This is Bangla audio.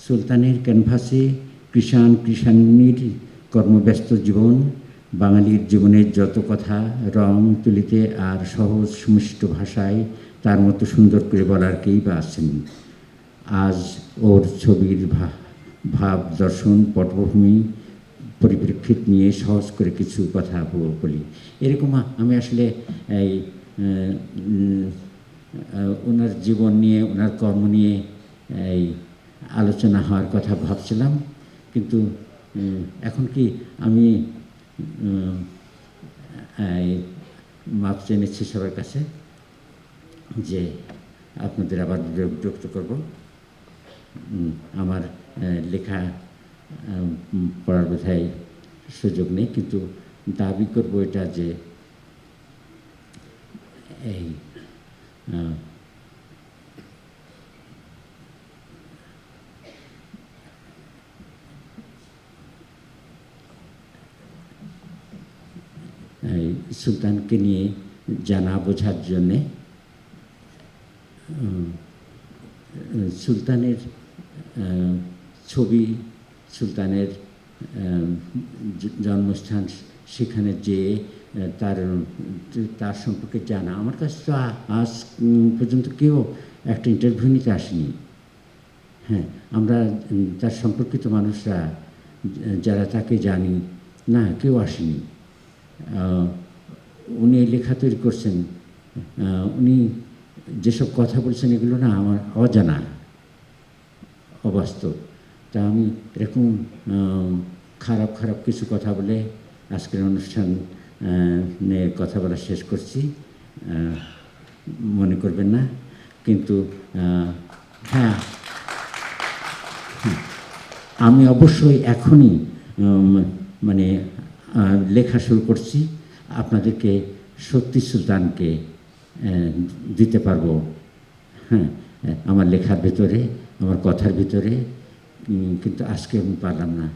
সুলতানের ক্যানভাসে কৃষাণীর কর্মব্যস্ত জীবন, বাঙালির জীবনের যত কথা রং তুলিতে আর সহজ সুমিষ্ট ভাষায় তার মতো সুন্দর করে বলার কেই বা আছেন। আজ ওর ছবির ভাব দর্শন পটভূমি পরিপ্রেক্ষিত নিয়ে সহজ করে কিছু কথা বলি। এরকম আমি আসলে এই ওনার জীবন নিয়ে, ওনার কর্ম নিয়ে এই আলোচনা হওয়ার কথা ভাবছিলাম, কিন্তু এখন কি আমি মাপ চেয়ে নিচ্ছি সবার কাছে যে আপনাদের আবার বিরক্ত করব। আমার লেখা পড়ার বোধহয় সুযোগ নেই, কিন্তু দাবি করব এটা যে এই সুলতানকে নিয়ে জানা বোঝার জন্যে সুলতানের ছবি, সুলতানের জন্মস্থান, সেখানে যে তার সম্পর্কে জানা, আমার কাছে তো আজ পর্যন্ত কেউ একটা ইন্টারভিউ নিতে আসেনি। হ্যাঁ, আমরা তার সম্পর্কিত মানুষরা যারা তাকে জানি না, কেউ আসেনি। উনি লেখা তৈরি করছেন, উনি যেসব কথা বলছেন এগুলো না আমার অজানা, অবাস্তব। তা আমি এরকম খারাপ খারাপ কিছু কথা বলে আজকের অনুষ্ঠান কথা বলা শেষ করছি, মনে করবেন না। কিন্তু হ্যাঁ, আমি অবশ্যই এখনই মানে লেখা শুরু করছি, আপনাদেরকে সত্যি সুলতানকে দিতে পারবো। হ্যাঁ, আমার লেখার ভিতরে, আমার কথার ভিতরে, কিন্তু আজকে আমি পারলাম না।